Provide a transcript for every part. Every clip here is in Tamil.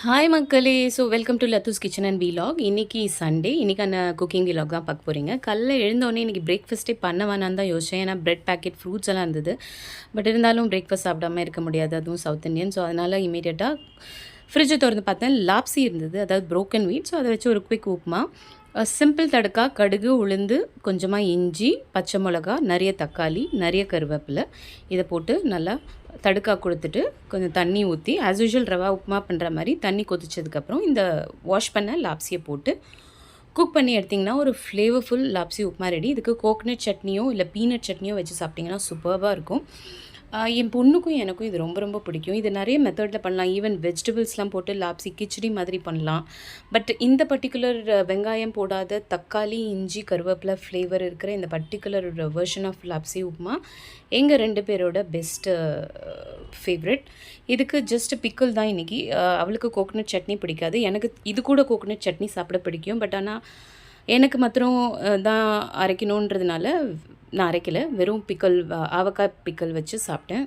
ஹாய் மக்களே! So welcome to Lathu's kitchen and vlog. இன்றைக்கி சண்டே. இன்றைக்கான குக்கிங் வீலாக் தான் பார்க்க போகிறீங்க. காலைல எழுந்தோடனே இன்றைக்கி பிரேக்ஃபாஸ்ட்டே பண்ண வேணான்னு தான் யோசித்தேன். ஏன்னா பிரெட் பேக்கெட் ஃப்ரூட்ஸ் எல்லாம் இருந்தது. பட் இருந்தாலும் பிரேக்ஃபாஸ்ட் சாப்பிடாம இருக்க முடியாது, அதுவும் சவுத் இண்டியன். ஸோ அதனால் இமீடியட்டாக ஃப்ரிட்ஜை திறந்து பார்த்தேன், லாப்ஸி இருந்தது, அதாவது ப்ரோக்கன் வீட். ஸோ அதை வச்சு ஒரு குவிக் உப்புமா, சிம்பிள் தடுக்கா, கடுகு, உளுந்து, கொஞ்சமாக இஞ்சி, பச்சை மிளகா, நிறைய தக்காளி, நிறைய கருவேப்பிலை, இதை போட்டு நல்லா தடுக்கா கொடுத்துட்டு கொஞ்சம் தண்ணி ஊற்றி ஆஸ் யூஷுவல் ரவா உப்புமா பண்ணுற மாதிரி தண்ணி கொதிச்சதுக்கப்புறம் இந்த வாஷ் பண்ண லாப்ஸியை போட்டு குக் பண்ணி எடுத்திங்கன்னா ஒரு ஃப்ளேவர்ஃபுல் லாப்ஸி உப்புமா ரெடி. இதுக்கு கோகனட் சட்னியோ இல்லை பீனட் சட்னியோ வச்சு சாப்பிட்டிங்கன்னா சூப்பராக இருக்கும். என் பொண்ணுக்கும் எனக்கும் இது ரொம்ப ரொம்ப பிடிக்கும். இது நிறைய மெத்தடில் பண்ணலாம். ஈவன் வெஜிடபிள்ஸ்லாம் போட்டு லாப்ஸி கிச்சடி மாதிரி பண்ணலாம். பட் இந்த பர்டிகுலர் வெங்காயம் போடாத தக்காளி, இஞ்சி, கருவேப்பிலை ஃப்ளேவர் இருக்கிற இந்த பர்டிகுலர் வெர்ஷன் ஆஃப் லாப்ஸி உப்புமா எங்கள் 2 பேரோட பெஸ்ட்டு ஃபேவரெட். இதுக்கு ஜஸ்ட் பிக்கிள் தான் இன்றைக்கி. அவளுக்கு கோகனட் சட்னி பிடிக்காது, எனக்கு இது கூட கோகனட் சட்னி சாப்பிட பிடிக்கும். பட் ஆனால் எனக்கு மாத்திரம் தான் அரைக்கணுன்றதுனால நான் அரைக்கலை, வெறும் பிக்கல், ஆவக்காய் பிக்கல் வச்சு சாப்பிட்டேன்.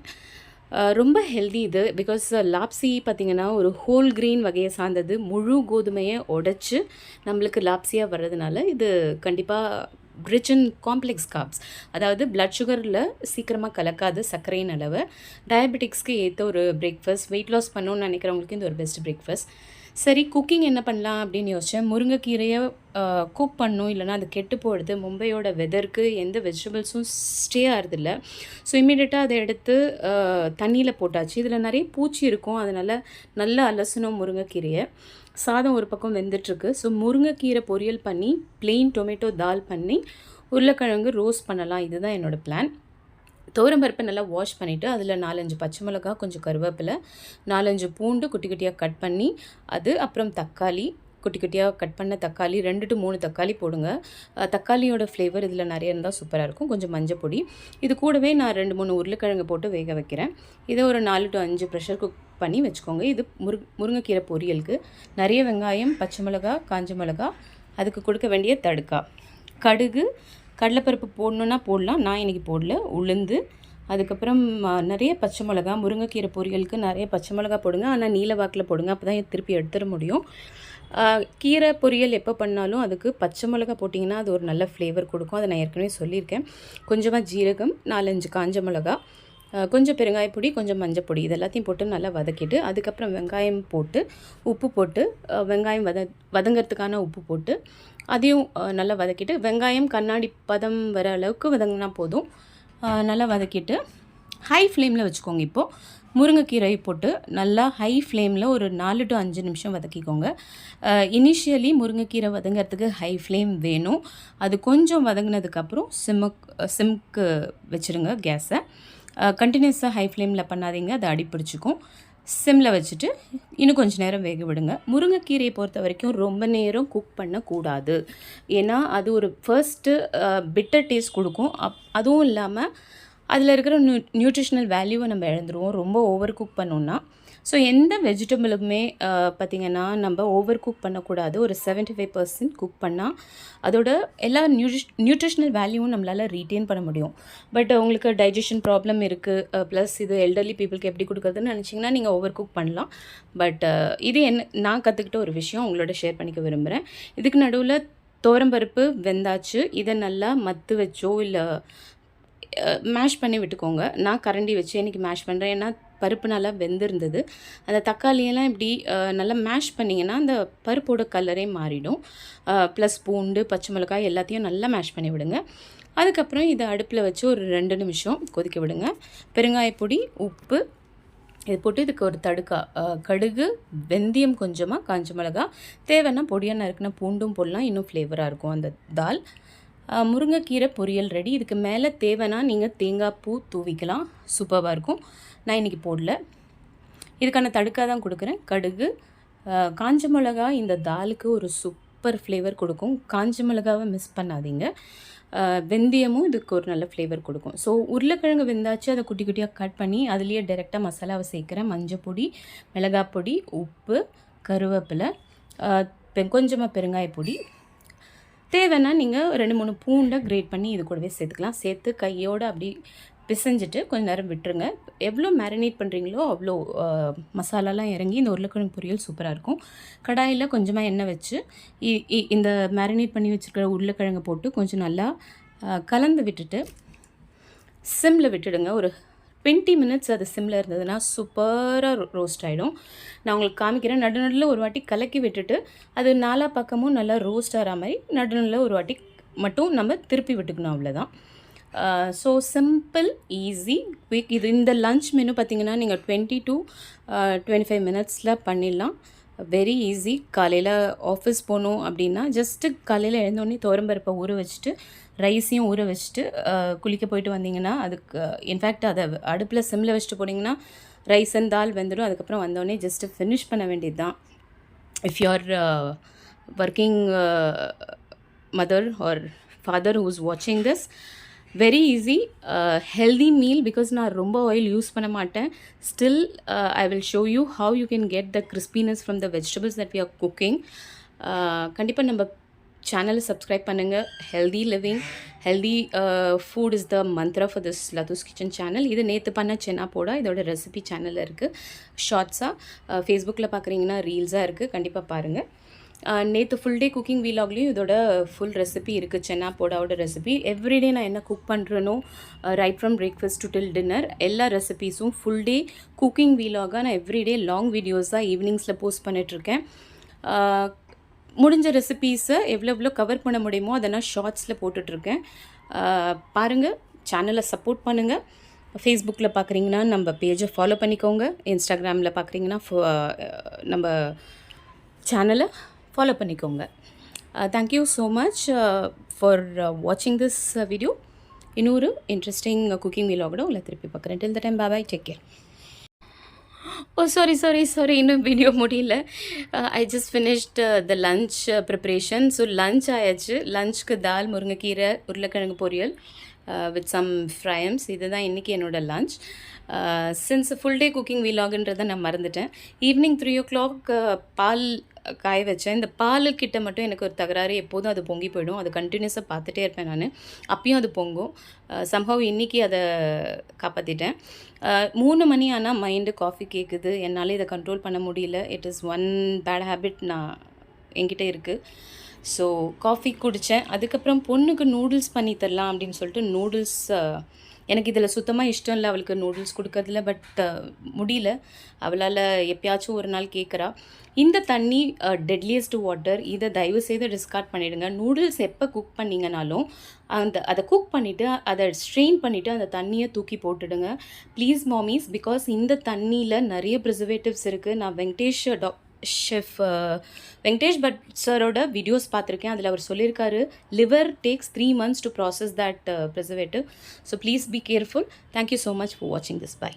ரொம்ப ஹெல்தி இது. பிகாஸ் லாப்ஸி பார்த்திங்கன்னா ஒரு ஹோல் கிரெயின் வகையை சார்ந்தது. முழு கோதுமையை உடைச்சி நம்மளுக்கு லாப்ஸியாக வர்றதுனால இது கண்டிப்பாக ரிச் இன் காம்ப்ளெக்ஸ் கார்ப்ஸ், அதாவது பிளட் சுகரில் சீக்கிரமாக கலக்காது சர்க்கரையின் அளவு. டயபெட்டிக்ஸ்க்கு ஏற்ற ஒரு பிரேக்ஃபாஸ்ட், வெயிட் லாஸ் பண்ணணுன்னு நினைக்கிறவங்களுக்கு இந்த ஒரு பெஸ்ட் பிரேக்ஃபாஸ்ட். சரி, குக்கிங் என்ன பண்ணலாம் அப்படின்னு யோசித்தேன். முருங்கைக்கீரையை குக் பண்ணணும், இல்லைனா அது கெட்டு போடுது. மும்பையோட வெதருக்கு எந்த வெஜிடபிள்ஸும் ஸ்டே ஆகிறதில்ல. ஸோ இம்மீடியட்டாக அதை எடுத்து தண்ணியில் போட்டாச்சு. இதில் நிறைய பூச்சி இருக்கும், அதனால் நல்லா அலசணும் முருங்கைக்கீரையை. சாதம் ஒரு பக்கம் வெந்துட்டுருக்கு. ஸோ முருங்கைக்கீரை பொரியல் பண்ணி, பிளெயின் டொமேட்டோ தால் பண்ணி, உருளைக்கிழங்கு ரோஸ்ட் பண்ணலாம். இதுதான் என்னோடய பிளான். துவரம்பருப்பை நல்லா வாஷ் பண்ணிவிட்டு அதில் 4-5 பச்சை மிளகா, கொஞ்சம் கருவேப்பிலை, 4-5 பூண்டு குட்டி குட்டியாக கட் பண்ணி, அது அப்புறம் தக்காளி, குட்டி குட்டியாக கட் பண்ண தக்காளி, 2 to 3 தக்காளி போடுங்க. தக்காளியோட ஃப்ளேவர் இதில் நிறைய இருந்தால் சூப்பராக இருக்கும். கொஞ்சம் மஞ்சள் பொடி, இது கூடவே நான் 2-3 உருளைக்கிழங்கு போட்டு வேக வைக்கிறேன். இதை ஒரு 4 to 5 ப்ரெஷர் குக் பண்ணி வச்சுக்கோங்க. இது முருங்கைக்கீரை பொரியலுக்கு. நிறைய வெங்காயம், பச்சை மிளகா, காஞ்ச மிளகா, அதுக்கு கொடுக்க வேண்டிய தடுக்கா, கடுகு, கடலைப்பருப்பு போடணுன்னா போடலாம், நான் இன்றைக்கி போடல, உளுந்து, அதுக்கப்புறம் நிறைய பச்சை மிளகா. முருங்கைக்கீரை பொரியலுக்கு நிறைய பச்சை மிளகா போடுங்க, ஆனால் நீல வாக்கில் போடுங்க, அப்போ தான் திருப்பி எடுத்துட முடியும். கீரை பொரியல் எப்போ பண்ணாலும் அதுக்கு பச்சை மிளகா போட்டிங்கன்னா அது ஒரு நல்ல ஃப்ளேவர் கொடுக்கும். அதை நான் ஏற்கனவே சொல்லியிருக்கேன். கொஞ்சமாக ஜீரகம், 4-5 காஞ்ச மிளகா, கொஞ்சம் பெருங்காயப்பொடி, கொஞ்சம் மஞ்சள் பொடி, இது எல்லாத்தையும் போட்டு நல்லா வதக்கிட்டு, அதுக்கப்புறம் வெங்காயம் போட்டு உப்பு போட்டு, வெங்காயம் வதங்கிறதுக்கான உப்பு போட்டு அதையும் நல்லா வதக்கிட்டு, வெங்காயம் கண்ணாடி பதம் வர அளவுக்கு வதங்கினா போதும். நல்லா வதக்கிட்டு ஹை ஃப்ளேமில் வச்சுக்கோங்க. இப்போது முருங்கைக்கீரை போட்டு நல்லா ஹை ஃப்ளேமில் ஒரு 4 to 5 நிமிஷம் வதக்கிக்கோங்க. இனிஷியலி முருங்கைக்கீரை வதங்கிறதுக்கு ஹை ஃப்ளேம் வேணும். அது கொஞ்சம் வதங்கினதுக்கப்புறம் சிம்க்கு வச்சுருங்க கேஸை. கண்டினியூஸாக ஹை ஃப்ளேமில் பண்ணாதீங்க, அது அடிப்பிடிச்சிக்கும். சிம்மில் வச்சுட்டு இன்னும் கொஞ்சம் நேரம் வேக விடுங்க. முருங்கைக்கீரையை பொறுத்த வரைக்கும் ரொம்ப நேரம் குக் பண்ணக்கூடாது. ஏன்னா அது ஒரு ஃபர்ஸ்ட்டு பிட்டர் டேஸ்ட் கொடுக்கும். அதுவும் இல்லாமல் அதில் இருக்கிற நியூட்ரிஷனல் வேல்யூவை நம்ம இழந்துருவோம் ரொம்ப ஓவர் குக் பண்ணோன்னா. ஸோ எந்த வெஜிடபிளுமே பார்த்திங்கன்னா நம்ம ஓவர் குக் பண்ணக்கூடாது. ஒரு 75% குக் பண்ணால் அதோட எல்லா நியூட்ரிஷனல் வேல்யூவும் நம்மளால் ரீட்டெயின் பண்ண முடியும். பட் உங்களுக்கு டைஜஷன் ப்ராப்ளம் இருக்குது, ப்ளஸ் இது எல்டர்லி பீப்புளுக்கு எப்படி கொடுக்குறதுன்னு நினச்சிங்கன்னா நீங்கள் ஓவர் குக் பண்ணலாம். பட் இது நான் கற்றுக்கிட்ட ஒரு விஷயம் உங்களோட ஷேர் பண்ணிக்க விரும்புகிறேன். இதுக்கு நடுவில் துவரம்பருப்பு வெந்தாச்சு. இதை நல்லா மத்து வச்சோ இல்லை மேஷ் பண்ணி விட்டுக்கோங்க. நான் கரண்டி வச்சு இன்றைக்கி மேஷ் பண்ணுறேன், ஏன்னா பருப்பு நல்லா வெந்திருந்தது. அந்த தக்காளியெல்லாம் இப்படி நல்லா மேஷ் பண்ணிங்கன்னா அந்த பருப்போட கலரே மாறிடும். ப்ளஸ் பூண்டு, பச்சை மிளகாய் எல்லாத்தையும் நல்லா மேஷ் பண்ணி விடுங்க. அதுக்கப்புறம் இதை அடுப்பில் வச்சு ஒரு 2 நிமிஷம் கொதிக்க விடுங்க. பெருங்காயப்பொடி, உப்பு இது போட்டு இதுக்கு ஒரு தடுக்கா, கடுகு, வெந்தயம், கொஞ்சமாக காஞ்ச மிளகா, தேவைன்னா பொடியாக நறுக்கின பூண்டும் போடலாம், இன்னும் ஃப்ளேவராக இருக்கும் அந்த தால். முருங்கைக்கீரை பொரியல் ரெடி. இதுக்கு மேலே தேவைன்னா நீங்கள் தேங்காய் பூ தூவிக்கலாம், சூப்பராக இருக்கும். நான் இன்றைக்கி போடல. இதுக்கான தடுக்கா தான் கொடுக்குறேன். கடுகு, காஞ்ச மிளகா இந்த தாலுக்கு ஒரு சூப்பர் ஃப்ளேவர் கொடுக்கும். காஞ்ச மிளகாவை மிஸ் பண்ணாதீங்க. வெந்தயமும் இதுக்கு ஒரு நல்ல ஃப்ளேவர் கொடுக்கும். ஸோ உருளைக்கிழங்கு வெந்தாச்சு, அதை குட்டி குட்டியாக கட் பண்ணி அதுலேயே டைரெக்டாக மசாலாவை சேர்க்குறேன். மஞ்சள் பொடி, மிளகாய் பொடி, உப்பு, கருவேப்பிலை, கொஞ்சமாக பெருங்காயப்பொடி, தேவைன்னா நீங்கள் 2-3 பூண்டை கிரேட் பண்ணி இது கூடவே சேர்த்துக்கலாம். சேர்த்து கையோடு அப்படி பிசைஞ்சிட்டு கொஞ்ச நேரம் விட்டுருங்க. எவ்வளோ மேரினேட் பண்ணுறீங்களோ அவ்வளோ மசாலாலாம் இறங்கி இந்த உருளைக்கிழங்கு பொரியல் சூப்பராக இருக்கும். கடாயில் கொஞ்சமாக எண்ணெய் வச்சு இந்த மேரினேட் பண்ணி வச்சுருக்கிற உருளைக்கிழங்கு போட்டு கொஞ்சம் நல்லா கலந்து விட்டுட்டு சிம்மில் விட்டுடுங்க. ஒரு 20 மினிட்ஸ் அது சிம்மில் இருந்ததுன்னா சூப்பராக ரோஸ்ட் ஆகிடும். நான் உங்களுக்கு காமிக்கிறேன். நடுநடுவில் ஒரு வாட்டி கலக்கி விட்டுட்டு அது நாலா பக்கமும் நல்லா ரோஸ்ட் ஆகிற மாதிரி நடுநடுவில் ஒரு வாட்டி மட்டும் நம்ம திருப்பி விட்டுக்கணும், அவ்வளோதான். So simple, easy, quick. இது இந்த லன்ச் மெனு பார்த்திங்கன்னா நீங்கள் 20 to 25 மினிட்ஸில் பண்ணிடலாம். Very easy. காலையில் ஆஃபீஸ் போகணும் அப்படின்னா ஜஸ்ட்டு காலையில் எழுந்தோடனே துவரம்பருப்பை ஊற வச்சுட்டு ரைஸையும் ஊற வச்சுட்டு குளிக்க போயிட்டு வந்தீங்கன்னா அதுக்கு இன்ஃபேக்ட் அதை அடுப்பில் சிம்மில் வச்சுட்டு போனீங்கன்னா ரைஸ் அண்ட் தால் வெந்துடும். அதுக்கப்புறம் வந்தோடனே ஜஸ்ட்டு ஃபினிஷ் பண்ண வேண்டியது தான். If you are working mother or father who is வாட்சிங் this, very easy, healthy meal. Because நான் ரொம்ப ஆயில் யூஸ் பண்ண மாட்டேன். Still I will show you how you can get the crispiness from the vegetables that we are cooking. கண்டிப்பாக நம்ம சேனலை சப்ஸ்கிரைப் பண்ணுங்கள். Healthy living, healthy food is the mantra for this Lathu's kitchen channel. இது நேற்று பண்ண சென்னா போடா இதோட ரெசிபி சேனலில் இருக்குது. ஷார்ட்ஸாக ஃபேஸ்புக்கில் பார்க்குறீங்கன்னா ரீல்ஸாக இருக்குது, கண்டிப்பாக பாருங்கள். நேற்று ஃபுல் டே குக்கிங் வீலாக்லேயும் இதோட ஃபுல் ரெசிபி இருக்குது, சென்னா போடாவோட ரெசிபி. எவ்ரிடே நான் என்ன குக் பண்ணுறேனோ right from breakfast to till dinner எல்லா ரெசிபீஸும் ஃபுல் டே குக்கிங் வீலாகாக நான் எவ்ரிடே லாங் வீடியோஸாக ஈவினிங்ஸில் போஸ்ட் பண்ணிகிட்ருக்கேன். முடிஞ்ச ரெசிபீஸை எவ்வளோ கவர் பண்ண முடியுமோ அதை நான் ஷார்ட்ஸில் போட்டுட்ருக்கேன். பாருங்கள், சேனலை சப்போர்ட் பண்ணுங்கள். ஃபேஸ்புக்கில் பார்க்குறீங்கன்னா நம்ம பேஜை ஃபாலோ பண்ணிக்கோங்க. இன்ஸ்டாகிராமில் பார்க்குறீங்கன்னா நம்ம சேனலை ஃபாலோ பண்ணிக்கோங்க. தேங்க்யூ ஸோ மச் ஃபார் வாட்சிங் திஸ் வீடியோ. இன்னொரு இன்ட்ரெஸ்டிங் குக்கிங் வீலாகோட உங்களை திருப்பி பார்க்குறேன். Till the time, bye, take care. Oh sorry, இன்னும் வீடியோ முடியல. I just finished the lunch preparation. So lunch ஆயாச்சு. லன்ச்சுக்கு தால், முருங்கைக்கீரை, உருளைக்கிழங்கு பொரியல் வித் சம் ஃப்ரைம்ஸ். இதுதான் இன்றைக்கி என்னோடய lunch. Since full day cooking வீலாகுன்றதை நான் மறந்துட்டேன். ஈவினிங் 3 o'clock பால் காய வச்சேன். இந்த பாலுக்கிட்ட மட்டும் எனக்கு ஒரு தகராறு, எப்போதும் அது பொங்கி போயிடும். அது கண்டினியூஸாக பார்த்துட்டே இருப்பேன் நான். அப்பயும் அது பொங்கும். சம்ஹவ் இன்றைக்கி அதை காப்பாற்றிட்டேன். 3 மணி ஆனால் மைண்டு காஃபி கேட்குது. என்னால் இதை கண்ட்ரோல் பண்ண முடியல. It is one bad habit என்கிட்ட இருக்குது. ஸோ காஃபி குடித்தேன். அதுக்கப்புறம் பொண்ணுக்கு நூடுல்ஸ் பண்ணி தரலாம் அப்படின்னு சொல்லிட்டு நூடுல்ஸ், எனக்கு இதில் சுத்தமாக இஷ்டம் இல்லை அவளுக்கு நூடுல்ஸ் கொடுக்கறதில்ல. பட் முடியல, அவளால் எப்பயாச்சும் ஒரு நாள் கேட்குறா. இந்த தண்ணி டெட்லியஸ்ட் வாட்டர், இதை தயவு செய்து டிஸ்கார்ட் பண்ணிவிடுங்க. நூடுல்ஸ் எப்போ குக் பண்ணிங்கனாலும் அதை குக் பண்ணிவிட்டு அதை ஸ்ட்ரெயின் பண்ணிவிட்டு அந்த தண்ணியை தூக்கி போட்டுடுங்க ப்ளீஸ் மாமிஸ். பிகாஸ் இந்த தண்ணியில் நிறைய ப்ரிசர்வேட்டிவ்ஸ் இருக்குது. நான் ஷெஃப் வெங்கடேஷ் பட் சரோட வீடியோஸ் பார்த்துருக்கேன். அதில் அவர் சொல்லியிருக்காரு liver takes 3 months to process that preservative. So please be careful. Thank you so much for வாட்சிங் திஸ். பை.